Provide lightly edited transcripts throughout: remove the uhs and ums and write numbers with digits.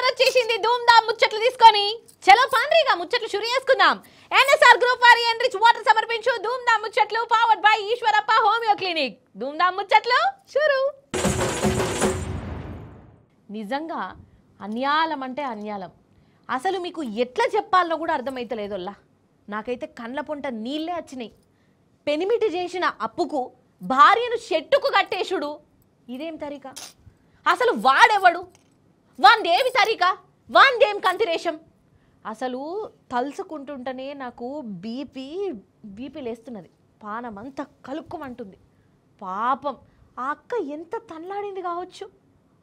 ఈశ్వర్ వచ్చేసింది ధూమ్ ధామ్ ముచ్చట్లు తీసుకొని. చలో పాండ్రిగా ముచ్చట్లు షురు చేసుకుందాం. ఎన్ఎస్ఆర్ గ్రూప్ వారి ఎన్రిచ్ వాటర్ సమర్పించు ధూమ్ ధామ్ ముచ్చట్లు powered by Eshwarappa homeo clinic. ధూమ్ ధామ్ ముచ్చట్లు షురు. నిజంగా అన్యాలం అంటే అన్యాలం. అసలు మీకు ఎట్లా చెప్పాలనో కూడా అర్థమైతలేదోల్లా. నాకైతే కండ్ల పొంట నీళ్ళే వచ్చినాయి. పెనిమిటి చేసిన అప్పుకు భార్యను చెట్టుకు కట్టేషుడు ఇదేం తరీకా? అసలు వాడెవడు? వాందేవి తరీకా? వాందేం కంతిరేషం? అసలు తలుసుకుంటుంటేనే నాకు బీపీ లేస్తున్నది. పానమంతా కలుక్కుమంటుంది. పాపం ఆ అక్క ఎంత తన్లాడింది కావచ్చు.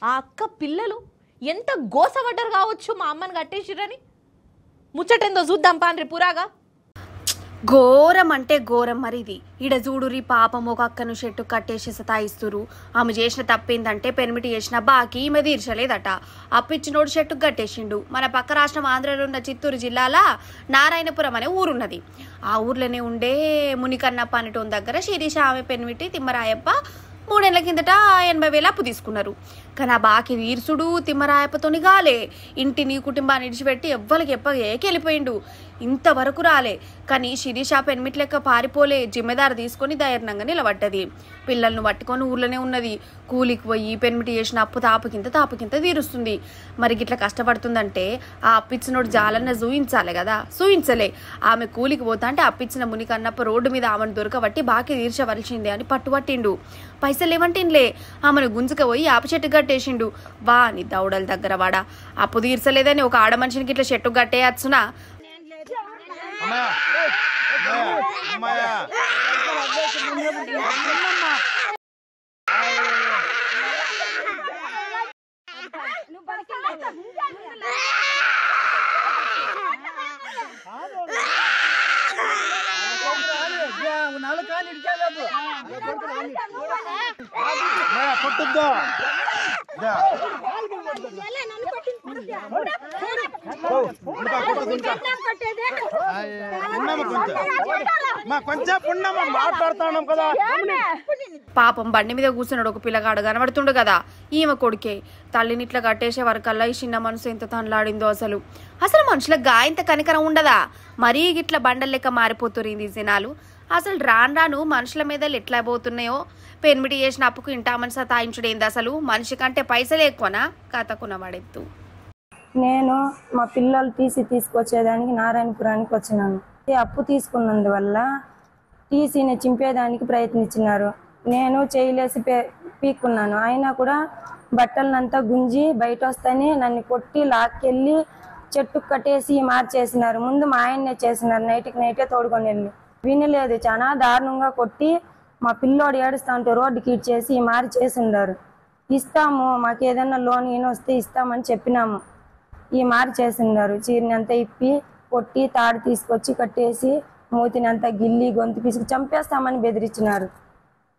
ఆ అక్క పిల్లలు ఎంత గోసపడ్డారు కావచ్చు మా అమ్మని కట్టేసిరని. ముచ్చటేందో చూద్దాం పాండ్రి పురాగా. ఘోరం అంటే ఘోరం. మరి ఇది ఈడ చూడురి పాపం ఒక అక్కను చెట్టు కట్టేసి సతాయిస్తురు. ఆమె చేసిన తప్పేందంటే పెనిమిటి చేసిన బాకీ ఈమె తీర్చలేదట. అప్పిచ్చినోడు చెట్టుకు కట్టేసిండు. మన పక్క రాష్ట్రం ఆంధ్రలో ఉన్న చిత్తూరు జిల్లాల నారాయణపురం అనే ఊరున్నది. ఆ ఊర్లోనే ఉండే మునికన్నప్ప అనేటోని దగ్గర శిరీష ఆమె పెనిమిటి తిమ్మరాయప్ప 3 ఏళ్ల కిందట 80,000 అప్పు తీసుకున్నారు. కానీ ఆ బాకీ తీర్చుడు తిమ్మరాయప్పతోని గాలే. ఇంటిని కుటుంబాన్ని విడిచిపెట్టి ఎవ్వరికి వెళ్ళిపోయిండు. ఇంతవరకు రాలే. కానీ శిరీష పెనిమిటి లెక్క పారిపోలే. జిమ్మెదారు తీసుకొని ధైర్యంగా నిలబడ్డది. పిల్లలను పట్టుకొని ఊర్లోనే ఉన్నది. కూలికి పోయి పెనిమిటి చేసిన అప్పు తాపుకింత తీరుస్తుంది. మరి ఇట్లా కష్టపడుతుందంటే ఆ అప్పిచ్చినోడు జాలన్న చూయించాలి కదా. చూయించలే. ఆమె కూలికి పోతా అంటే అప్పిచ్చిన మునికన్నప్ప రోడ్డు మీద ఆమెను దొరకబట్టి బాకీ తీర్చవలసిందే అని పట్టుబట్టిండు. పైసలు ఏమంటిన్లే. ఆమెను గుంజుక పోయి ఆప చెట్టు కట్టేసిండు. వాని దౌడల దగ్గర వాడా అప్పు తీర్చలేదని ఒక ఆడ మనిషినికి ఇట్లా చెట్టు కట్టేయచ్చునా? పాపం బండి మీద కూర్చున్నాడు ఒక పిల్లగాడు కనబడుతుండు కదా. ఈమె కొడుకే. తల్లిని ఇట్లా కట్టేసే వరకల్లా ఈ చిన్న మనసు ఎంత తనలాడిందో. అసలు మనుషులకు గాయంత కనికరం ఉండదా? మరీ ఇట్లా బండల లెక్క మారిపోతున్నారు ఈ జనాలు. అసలు రాను మనుషుల మీద ఎట్లా పోతున్నాయో. పెనిమిటి చేసిన అప్పుకు ఇంటామని సతాయించుడు ఏంది అసలు? మనిషి కంటే పైసలు ఎక్కువనా? కథకున్న వాడెత్తు. నేను మా పిల్లలు తీసుకొచ్చేదానికి నారాయణపురానికి వచ్చినాను. అప్పు తీసుకున్నందువల్ల టీసీని చింపేదానికి ప్రయత్నించినారు. నేను చేయలేసి పీక్కున్నాను. అయినా కూడా బట్టలనంతా గుంజి బయట వస్తేనే నన్ను కొట్టి లాక్కెళ్ళి చెట్టుకు కట్టేసి మార్చేసినారు. ముందు మా ఆయన్నే చేసినారు. నైటే తోడుకొని వెళ్ళి వినలేదు. చాలా దారుణంగా కొట్టి మా పిల్లోడు ఏడుస్తా ఉంటే రోడ్డుకి ఇచ్చేసి చేసి ఉండారు. ఇస్తాము, మాకు ఏదైనా లోన్ వస్తే ఇస్తామని చెప్పినాము. చేసి ఉన్నారు. చీరని అంతా ఇప్పి కొట్టి తాడు తీసుకొచ్చి కట్టేసి మూతిని అంతా గిల్లి గొంతు పిసికి చంపేస్తామని బెదిరించినారు.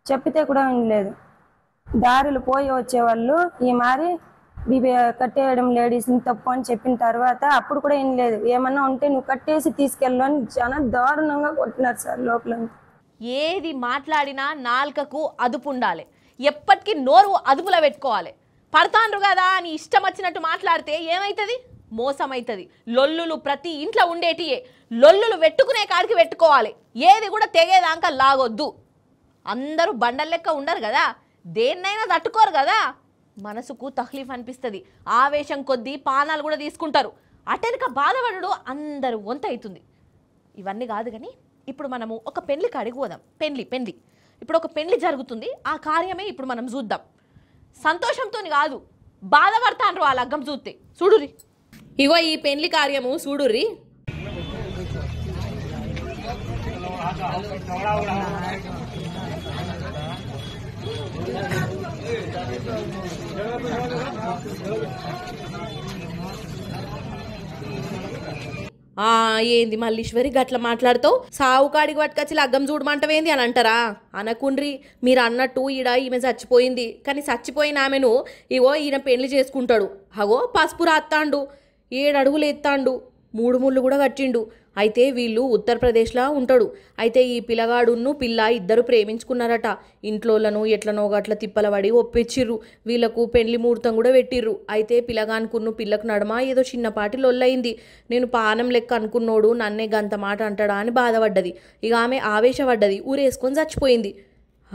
చెప్పితే కూడా వినలేదు. దారులు పోయి వచ్చేవాళ్ళు కట్టేయడం లేడీస్ని తప్పు అని చెప్పిన తర్వాత అప్పుడు కూడా వినలేదు. ఏమన్నా ఉంటే నువ్వు కట్టేసి తీసుకెళ్ళు అని చాలా దారుణంగా కొట్టినారు సార్. లోపల ఏది మాట్లాడినా నాలుకకు అదుపు ఉండాలి. ఎప్పటికీ నోరు అదుపులో పెట్టుకోవాలి. పడతాండ్రు కదా అని ఇష్టం వచ్చినట్టు మాట్లాడితే ఏమవుతుంది? మోసం అవుతుంది. లొల్లులు ప్రతి ఇంట్లో ఉండేటియే. లొల్లులు పెట్టుకునే కాడికి పెట్టుకోవాలి. ఏది కూడా తెగేదాకా లాగొద్దు. అందరూ బండల లెక్క ఉండరు కదా. దేన్నైనా తట్టుకోరు కదా. మనసుకు తక్లీఫ్ అనిపిస్తుంది. ఆవేశం కొద్దీ పానాలు కూడా తీసుకుంటారు. అటెనక బాధపడడు అందరూ వంత అవుతుంది. ఇవన్నీ కాదు కానీ ఇప్పుడు మనము ఒక పెళ్లికి అడిగిపోదాం. పెళ్లి ఇప్పుడు ఒక పెళ్లి జరుగుతుంది. ఆ కార్యమే ఇప్పుడు మనం చూద్దాం. సంతోషంతో కాదు, బాధపడతాండ్రు ఆ లగ్గం చూస్తే. చూడుర్రి, ఇగో ఈ పెళ్లి కార్యము చూడుర్రి. ఏంది మల్లీశ్వరి గట్ల మాట్లాడుతావు? సావుకాడికి పట్టుకొచ్చి లగ్గం చూడమంటవేంది అని అంటారా? అనకుండ్రి. మీరు అన్నట్టు ఈమె చచ్చిపోయింది. కానీ చచ్చిపోయిన ఆమెను ఇగో ఈయన పెళ్లి చేసుకుంటాడు. అగో పసుపు రాత్తాండు, 7 అడుగులు ఎత్తాండు, 3 ముళ్ళు కూడా కట్టిండు. అయితే వీళ్ళు ఉత్తరప్రదేశ్లో ఉంటాడు. అయితే ఈ పిల్లగాడును పిల్ల ఇద్దరు ప్రేమించుకున్నారట. ఇంట్లోలను ఎట్లనో గట్ల తిప్పలబడి ఒప్పించిర్రు. వీళ్ళకు పెళ్లి ముహూర్తం కూడా పెట్టిర్రు. అయితే పిల్లగానుకున్ను పిల్లకు నడమ ఏదో చిన్నపాటి లొల్లయింది. నేను పానం లెక్క అనుకున్నోడు నన్నే గంత మాట అంటాడా అని బాధపడ్డది. ఇక ఆమె ఆవేశపడ్డది, ఊరేసుకొని చచ్చిపోయింది.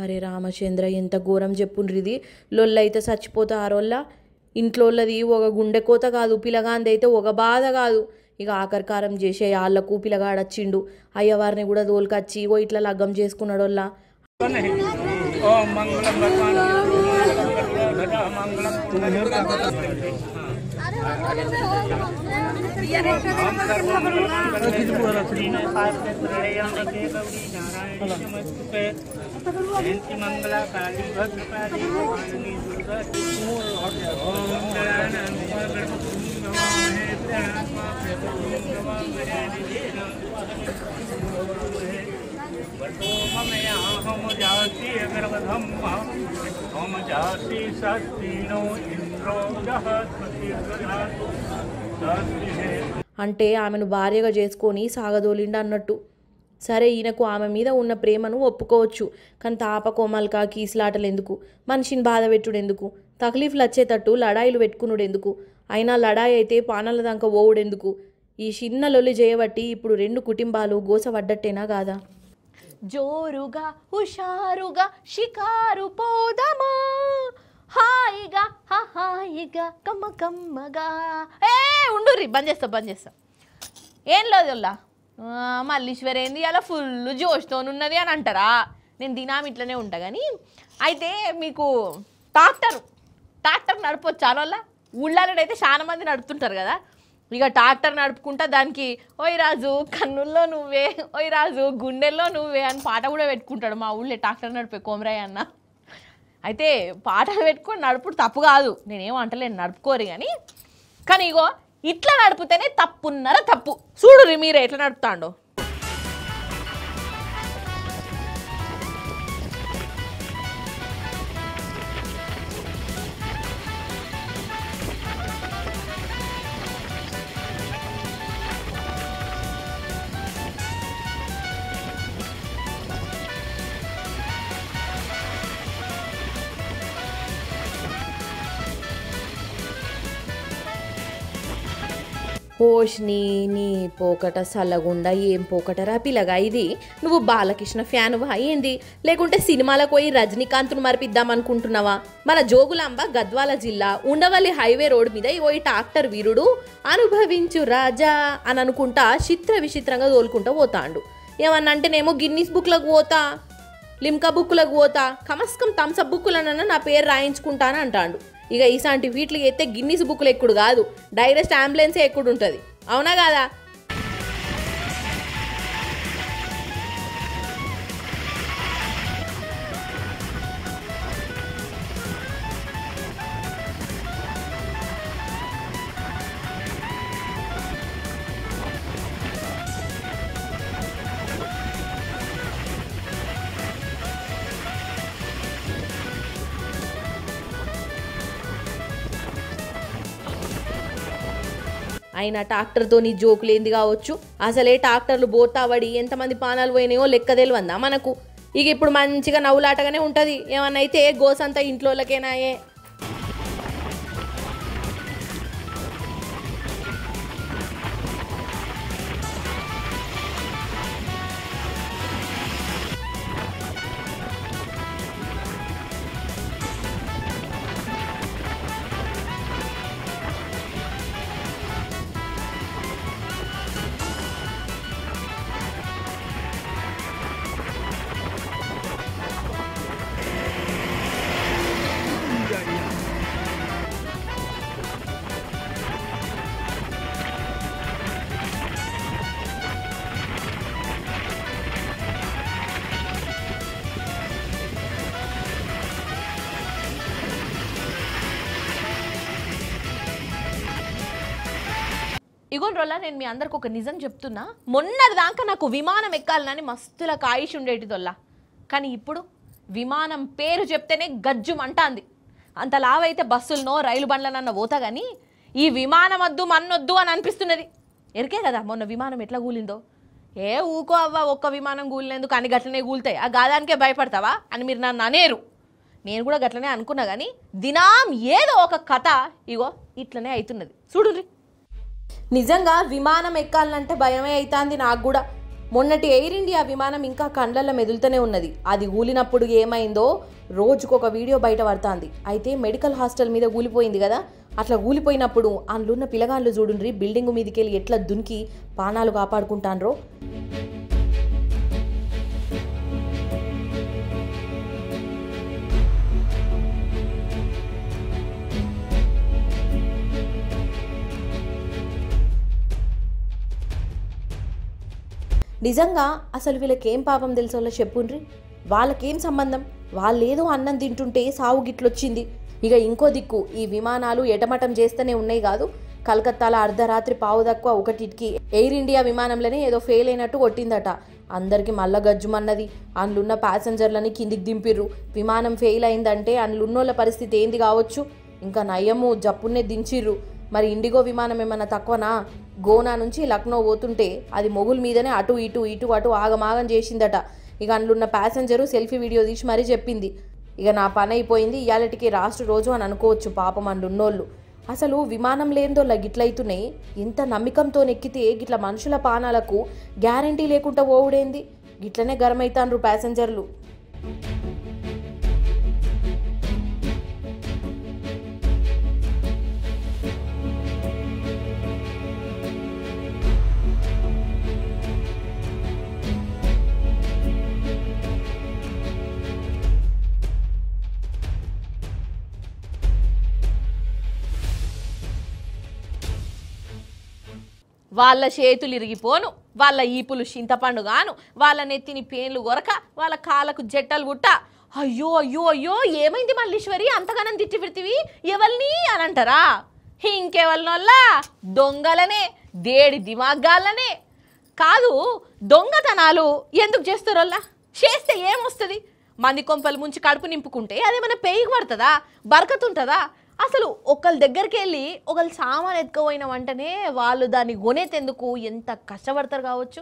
అరే రామచంద్ర, ఎంత ఘోరం చెప్పుండ్రిది. లొల్లైతే చచ్చిపోతారోళ్ళ. ఇంట్లోళ్ళది ఒక గుండె కోత కాదు, పిల్లగాంది అయితే ఒక బాధ కాదు. ఇక ఆకర్కారం చేసే వాళ్ళకు పిల్లగాడొచ్చిండు. అయ్యవారిని కూడా దోలుకొచ్చి ఓ ఇట్లా లగ్గం చేసుకున్నాడోళ్ళ. అంటే ఆమెను భార్యగా చేసుకొని సాగదోలిండు అన్నట్టు. సరే, ఈయనకు ఆమె మీద ఉన్న ప్రేమను ఒప్పుకోవచ్చు. కానీ తాపకోమల్కా కీసులాటలు ఎందుకు, మనిషిని బాధ పెట్టుడు ఎందుకు, తక్లీఫ్లు వచ్చేటట్టు లడాయిలు పెట్టుకునుడు ఎందుకు, అయినా లడాయి అయితే పానాల దాకా ఓవుడెందుకు? ఈ చిన్న లొల్లి చేయబట్టి ఇప్పుడు 2 కుటుంబాలు గోసపడ్డట్టేనా కాదా? జోరుగా హుషారుగా షికారు పోదమా, హాయిగా హాయిగా కమ్మ కమ్మగా. ఉండుర్రి, బంద్ చేస్తా. ఏం లేదు మల్లీశ్వరి ఏంది అలా ఫుల్ జోష్తోనున్నది అని అంటారా? నేను దినాం ఇట్లనే ఉంటా. కానీ అయితే మీకు ట్రాక్టర్ నడపొచ్చు అనోళ్ళ. ఊళ్ళాలైతే చాలా మంది నడుపుతుంటారు కదా. ఇక ట్రాక్టర్ నడుపుకుంటా దానికి ఓయ్ రాజు కన్నుల్లో నువ్వే, ఓయ్ రాజు గుండెల్లో నువ్వే అని పాట కూడా పెట్టుకుంటాడు మా ఊళ్ళో ట్రాక్టర్ నడిపే కోమరాయ్ అన్న. అయితే పాటలు పెట్టుకొని నడుపుడు తప్పు కాదు, నేనేం అంటలేను, నడుపుకోరు. కానీ ఇగో ఇట్లా నడిపితేనే తప్పున్నర తప్పు. చూడురి మీరే ఎట్లా నడుపుతాండో. హోష్ని నీ పోకట సల్లగుండా ఏం పోకటరా పిల్లగా ఇది. నువ్వు బాలకృష్ణ ఫ్యానువా ఏంది? లేకుంటే సినిమాలకు పోయి రజనీకాంత్ను మరిపిద్దాం అనుకుంటున్నావా? మన జోగులాంబ గద్వాల జిల్లా ఉండవల్లి హైవే రోడ్ మీద పోయి ట్రాక్టర్ వీరుడు అనుభవించు రాజా అని అనుకుంటా చిత్ర విచిత్రంగా తోలుకుంటా పోతాండు. ఏమన్నా అంటేనేమో గిన్నీస్ బుక్లకు పోతా, లిమ్కా బుక్కులకు పోతా, కమస్కం థమ్సప్ బుక్కులనన్నా నా పేరు రాయించుకుంటాను అంటాడు. ఇక ఇలాంటి వీటికి అయితే గిన్నీస్ బుక్లు ఎక్కుడు కాదు, డైరెక్ట్ అంబులెన్సే ఎక్కుడు ఉంటుంది. అవునా కాదా? అయినా ట్రాక్టర్తో నీ జోకులేంది కావచ్చు. అసలే ట్రాక్టర్లు బోతావడి ఎంతమంది పానాలు పోయినాయో లెక్క తెలివందా మనకు. ఇక ఇప్పుడు మంచిగా నవ్వులాటగానే ఉంటుంది. ఏమన్నా అయితే గోసంతా ఇంట్లోళ్ళకేనాయే. ఇగోన్ రోల్లా, నేను మీ అందరికి ఒక నిజం చెప్తున్నా. మొన్నటి దాకా నాకు విమానం ఎక్కాలని మస్తులకు ఆయుష్ ఉండేటిదొల్లా. కానీ ఇప్పుడు విమానం పేరు చెప్తేనే గజ్జుమంటాంది. అంత లావైతే బస్సులనో రైలు బండ్లనన్న పోతా కానీ ఈ విమానం వద్దు మన్నొద్దు అని అనిపిస్తున్నది. ఎరికే కదా మొన్న విమానం ఎట్లా కూలిందో. ఏ ఊకో అవ్వ, ఒక్క విమానం కూలినందుకు అన్ని గట్లనే కూలుతాయి, ఆ గాదానికే భయపడతావా అని మీరు నన్ను అనేరు. నేను కూడా గట్లనే అనుకున్నా, కానీ దినాం ఏదో ఒక కథ ఇగో ఇట్లనే అవుతున్నది చూడుర్రి. నిజంగా విమానం ఎక్కాలంటే భయమే అవుతుంది నాకు కూడా. మొన్నటి ఎయిర్ ఇండియా విమానం ఇంకా కండ్లల్లో మెదులుతూనే ఉన్నది. అది కూలినప్పుడు ఏమైందో రోజుకొక వీడియో బయట పడుతుంది. అయితే మెడికల్ హాస్టల్ మీద కూలిపోయింది కదా, అట్లా కూలిపోయినప్పుడు అందులో పిల్లగాళ్ళు చూడుండ్రి బిల్డింగ్ మీదకి వెళ్ళి ఎట్లా దునికి ప్రాణాలు కాపాడుకుంటాన్రో. నిజంగా అసలు వీళ్ళకేం పాపం తెలుసోళ్ళ చెప్పుండ్రి. వాళ్ళకేం సంబంధం? వాళ్ళేదో అన్నం తింటుంటే సావు గిట్లొచ్చింది. ఇక ఇంకో దిక్కు ఈ విమానాలు ఎటమటం చేస్తూనే ఉన్నాయి కాదు. కలకత్తాలో అర్ధరాత్రి పావు తక్కువ 1కి ఎయిర్ ఇండియా విమానంలోనే ఏదో ఫెయిల్ అయినట్టు కొట్టిందట. అందరికి మల్ల గజ్జుమన్నది. అందులున్న ప్యాసింజర్లని కిందికి దింపిర్రు. విమానం ఫెయిల్ అయిందంటే అందులున్నోళ్ళ పరిస్థితి ఏంది కావచ్చు. ఇంకా నయ్యము జప్పున్నే దించిర్రు. మరి ఇండిగో విమానం ఏమన్నా తక్కువనా? గోనా నుంచి లక్నో పోతుంటే అది మొగుల మీదనే అటు ఇటు ఆగమాగం చేసిందట. ఇక అందులున్న ప్యాసింజరు సెల్ఫీ వీడియో తీసి మరీ చెప్పింది, ఇక నా పని అయిపోయింది, ఇవాళకి రాష్ట్ర రోజు అని అనుకోవచ్చు పాపం అందున్నోళ్ళు. అసలు విమానం లేనిదోళ్ళ గిట్లయితున్నాయి. ఎంత నమ్మకంతో ఎక్కితే గిట్ల మనుషుల పానాలకు గ్యారంటీ లేకుండా పోవుడేంది? గిట్లనే గరమైతాండ్రు ప్యాసింజర్లు. వాళ్ళ చేతులు ఇరిగిపోను, వాళ్ళ ఈపులు చింతపండు గాను, వాళ్ళ నెత్తిని పేన్లు గొరక, వాళ్ళ కాళ్ళకు జట్టలు గుట్ట. అయ్యో అయ్యో అయ్యో ఏమైంది మల్లీశ్వరి అంతగానం తిట్టి పెడితివి ఎవరిని అని అంటారా? ఇంకెవరినోళ్ళ దొంగలనే, దేడి దిమాగ్గాళ్ళనే. కాదు, దొంగతనాలు ఎందుకు చేస్తారోళ్ళ? చేస్తే ఏమొస్తుంది? మంది కొంపలు ముంచి కడుపు నింపుకుంటే అదేమైనా పేయికి పడుతుందా? బరకతుంటుందా? అసలు ఒకళ్ళ దగ్గరికి వెళ్ళి ఒకళ్ళు సామాన్ ఎత్తుకుపోయిన వెంటనే వాళ్ళు దాన్ని కొనేందుకు ఎంత కష్టపడతారు కావచ్చు.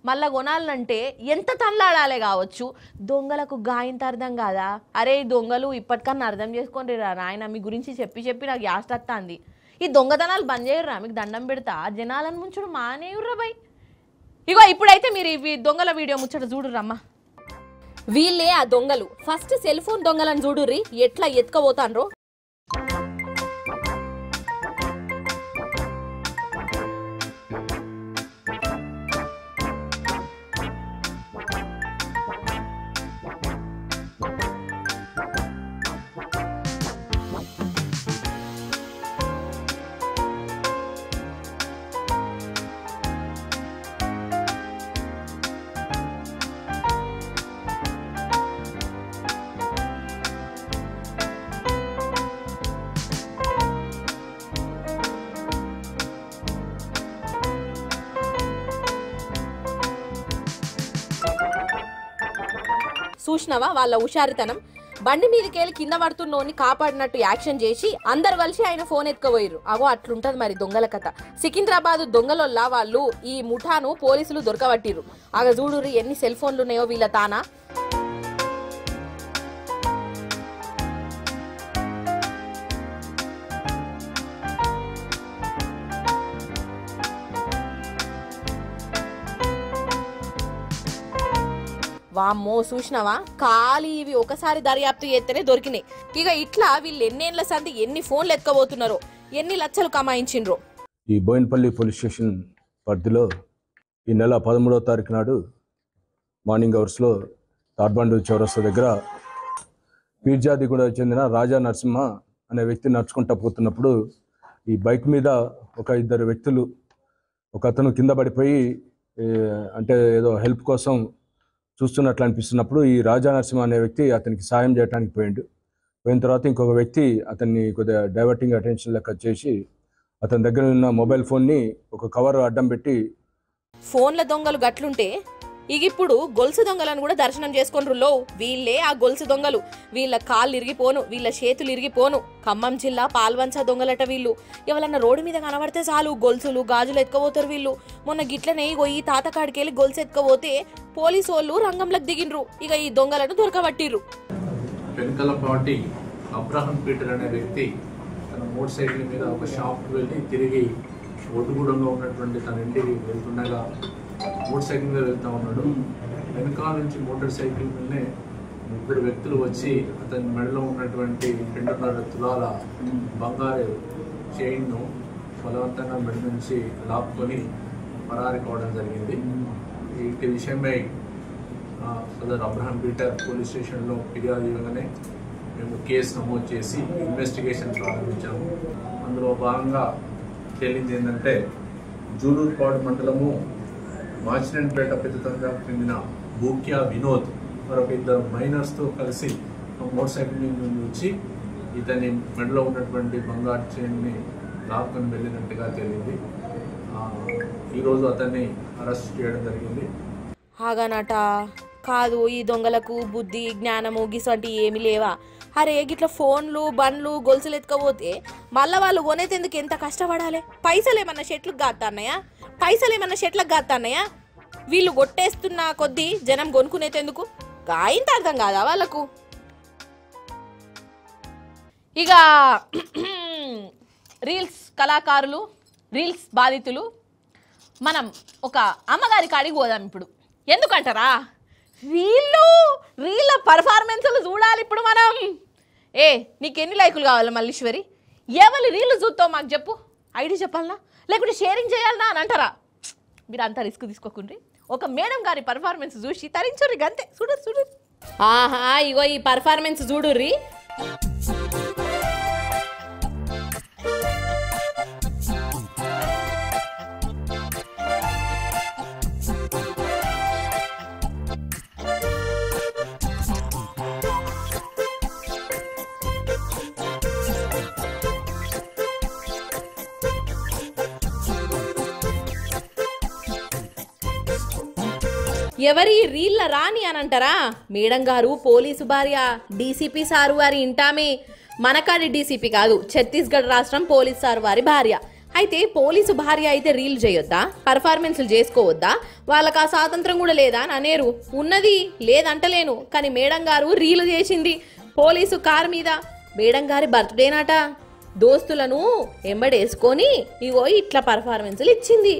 మళ్ళీ కొనాలంటే ఎంత తల్లాడాలే కావచ్చు. దొంగలకు గాయంత అర్థం కాదా? అరే దొంగలు ఇప్పటికన్నా అర్థం చేసుకోండి రా నాయన, మీ గురించి చెప్పి నాకు యాస్ట్ వస్తుంది. ఈ దొంగతనాలు బంద్ చేయరురా, మీకు దండం పెడతా, జనాలను ముంచుడు మానేయుర్రా బై. ఇగో ఇప్పుడైతే మీరు ఈ దొంగల వీడియో ముచ్చట చూడురమ్మా. వీళ్ళే ఆ దొంగలు. ఫస్ట్ సెల్ ఫోన్ దొంగలను చూడుర్రి ఎట్లా ఎత్తుకపోతాన్రో. చూసినవా వాళ్ళ హుషారితనం? బండి మీదకెళ్ళి కింద పడుతున్నోని కాపాడినట్టు యాక్షన్ చేసి అందరు కలిసి ఆయన ఫోన్ ఎత్తుకుపోయారు. అగో అట్లుంటది మరి దొంగల కథ. సికింద్రాబాద్ దొంగలొల్లా వాళ్ళు ఈ ముఠాను పోలీసులు దొరకబట్టిరు. ఆగ చూడుర్రి ఎన్ని సెల్ ఫోన్లు ఉన్నాయో వీళ్ళ తానా. వామ్మో చూసినవా, ఖాళీ ఇవి ఒకసారి దర్యాప్తు చేస్తేనే దొరికినాయి. ఇక ఇట్లా వీళ్ళు ఎన్నేళ్ల సంది ఎన్ని ఫోన్లు ఎత్తుకోబోతున్నారో, ఎన్ని లక్షలు కమాయించిండ్రో. ఈ బోయినపల్లి పోలీస్ స్టేషన్ పరిధిలో ఈ నెల 13వ తారీఖు నాడు మార్నింగ్ అవర్స్లో తాడ్బండు చౌరస్తా దగ్గర పీర్జాదిగూడ చెందిన రాజా నరసింహ అనే వ్యక్తి నడుచుకుంటూ పోతున్నప్పుడు ఈ బైక్ మీద ఒక ఇద్దరు వ్యక్తులు, ఒక అతను కింద పడిపోయి అంటే ఏదో హెల్ప్ కోసం చూస్తున్నట్లు అనిపిస్తున్నప్పుడు ఈ రాజా నరసింహ అనే వ్యక్తి అతనికి సాయం చేయడానికి పోయిన తర్వాత ఇంకొక వ్యక్తి అతన్ని కొద్దిగా డైవర్టింగ్ అటెన్షన్ లెక్క చేసి అతని దగ్గర ఉన్న మొబైల్ ఫోన్ని ఒక కవర్ అడ్డం పెట్టి, ఫోన్ల దొంగలు గట్లుంటే ఇక ఇప్పుడు గొలుసు దొంగలను కూడా దర్శనం చేసుకొండ్రు లో. వీళ్ళే ఆ గొలుసు దొంగలు. వీళ్ళ కాళ్ళు ఇరిగిపోను, వీళ్ళ చేతులు ఇరిగిపోను. ఖమ్మం జిల్లా పాల్వంచ దొంగలట వీళ్ళు. ఎవరన్నా రోడ్డు మీద కనబడితే చాలు గొలుసులు గాజులు ఎత్తుకపోతారు వీళ్ళు. మొన్న గిట్లనే ఈ తాతకాడికెళ్ళి గొలుసు ఎత్తుకపోతే పోలీసు వాళ్ళు రంగంలోకి దిగిండ్రు. ఇక ఈ దొంగలను దొరకబట్టిర్రు. వెనుకలపాటి అబ్రహం పీటర్ అనే వ్యక్తి తన మోటార్ సైకిల్ మీద ఒక షాప్కి వెళ్ళి తిరిగి ఒడ్డుగూడెంలో ఉన్నటువంటి తన ఇంటికి వెళ్తుండగా మోటార్ సైకిల్ మీద వెళ్తూ ఉన్నాడు. వెనకాల నుంచి మోటార్ సైకిల్ మీదనే 3 వ్యక్తులు వచ్చి అతని మెడలో ఉన్నటువంటి 2.5 తులాల బంగారు చైన్ను బలవంతంగా మెడ నుంచి లాక్కొని పరారి కావడం జరిగింది. ఈ విషయమై సదర్ అబ్రహం పీటర్ పోలీస్ స్టేషన్లో ఫిర్యాదు ఇవ్వగానే మేము కేసు నమోదు చేసి ఇన్వెస్టిగేషన్ ప్రారంభించాము. అందులో భాగంగా తేలింది ఏంటంటే జూలూరుపాడు మండలము మాచినేనిపేట పెద్దతంగాకు చెందిన బూక్యా వినోద్ మరొక 2 మైనర్స్తో కలిసి మోటార్ సైకిల్ మీద నుండి వచ్చి ఇతని మెడలో ఉన్నటువంటి బంగారు చైన్ని లాక్కొని వెళ్ళినట్టుగా తేలింది. ఈరోజు అతన్ని అరెస్ట్ చేయడం జరిగింది. ఆగానట కాదు, ఈ దొంగలకు బుద్ధి జ్ఞానము గిసంటి ఏమి లేవా? అరే గిట్ల ఫోన్లు బండ్లు గొలుసులు ఎత్తుకపోతే మళ్ళీ వాళ్ళు కొనేందుకు ఎంత కష్టపడాలి? పైసలు ఏమన్నా చెట్లకు గాతాన్నాయా? వీళ్ళు కొట్టేస్తున్న కొద్దీ జనం కొనుక్కునేందుకు గాయంత అర్థం కాదా వాళ్ళకు? ఇక రీల్స్ కళాకారులు, రీల్స్ బాధితులు, మనం ఒక అమ్మగారి కాడికి పోదాం ఇప్పుడు. ఎందుకంటారా, రీళ్ళ పర్ఫార్మెన్స్లు చూడాలి ఇప్పుడు మనం. నీకు ఎన్ని లైకులు కావాలి మల్లీశ్వరి? ఎవరి రీళ్ళు చూస్తావు మాకు చెప్పు, ఐడి చెప్పాలనా లేకుంటే షేరింగ్ చేయాలనా అని అంటారా? మీరు అంతా రిస్క్ తీసుకోకుండ్రి, ఒక మేడం గారి పర్ఫార్మెన్స్ చూసి తరించుర్రి గంతే. చూడు ఆహా, ఇగో ఈ పర్ఫార్మెన్స్ చూడుర్రి. ఎవరి రీళ్ళ రాని అని అంటారా? మేడం గారు పోలీసు భార్య, డీసీపీ సారు వారి ఇంటామే. మనకాడి డీసీపీ కాదు, ఛత్తీస్గఢ్ రాష్ట్రం పోలీసు సారు వారి భార్య. అయితే పోలీసు భార్య అయితే రీల్ చేయొద్దా, పర్ఫార్మెన్స్లు చేసుకోవద్దా? వాళ్ళకి ఆ స్వాతంత్రం కూడా లేదా అని అనేరు. ఉన్నది లేదంటలేను, కానీ మేడం గారు రీల్ చేసింది పోలీసు కారు మీద. మేడం గారి బర్త్డేనాట. దోస్తులను ఎంబడేసుకొని ఇగో ఇట్లా పర్ఫార్మెన్స్లు ఇచ్చింది.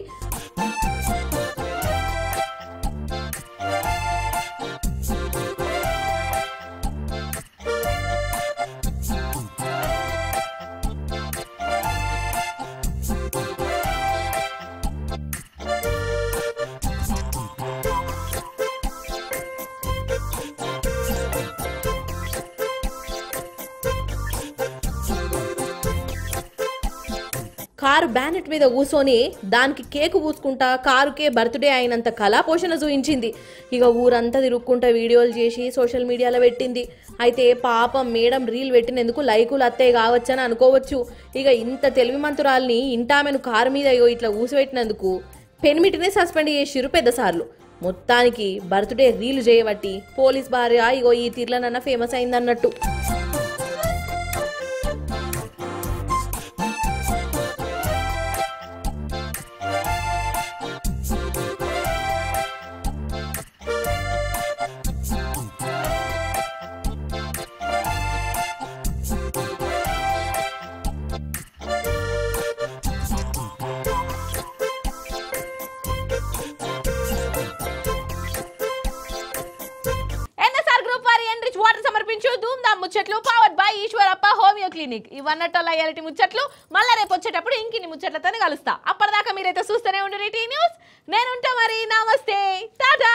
కారు బ్యానెట్ మీద కూర్చొని దానికి కేకు పూసుకుంటా కారుకే బర్త్డే అయినంత కళాపోషణ చూయించింది. ఇక ఊరంతా తిరుక్కుంటా వీడియోలు చేసి సోషల్ మీడియాలో పెట్టింది. అయితే పాపం మేడం రీల్ పెట్టినందుకు లైకులు అత్తయ్య కావచ్చని అనుకోవచ్చు. ఇక ఇంత తెలివిమంతురాల్ని ఇంటామెను కారు మీద ఇట్లా ఊసిపెట్టినందుకు పెనిమిటినే సస్పెండ్ చేసిర్రు పెద్దసార్లు. మొత్తానికి బర్త్డే రీల్ చేయబట్టి పోలీస్ భార్య ఇగో ఈ తీర్లనన్నా ఫేమస్ అయిందన్నట్టు. ముచ్చట్లు powered by Eshwarappa homeo clinic. ఇవన్నట్టు రియాలిటీ ముచ్చట్లు. మళ్ళీ రేపు వచ్చేటప్పుడు ఇంకిన్ని ముచ్చట్లతోనే కలుస్తా. అప్పటిదాకా మీరైతే చూస్తూనే ఉండండి టీ న్యూస్. నేను ఉంటా మరి. నమస్తే, టాటా.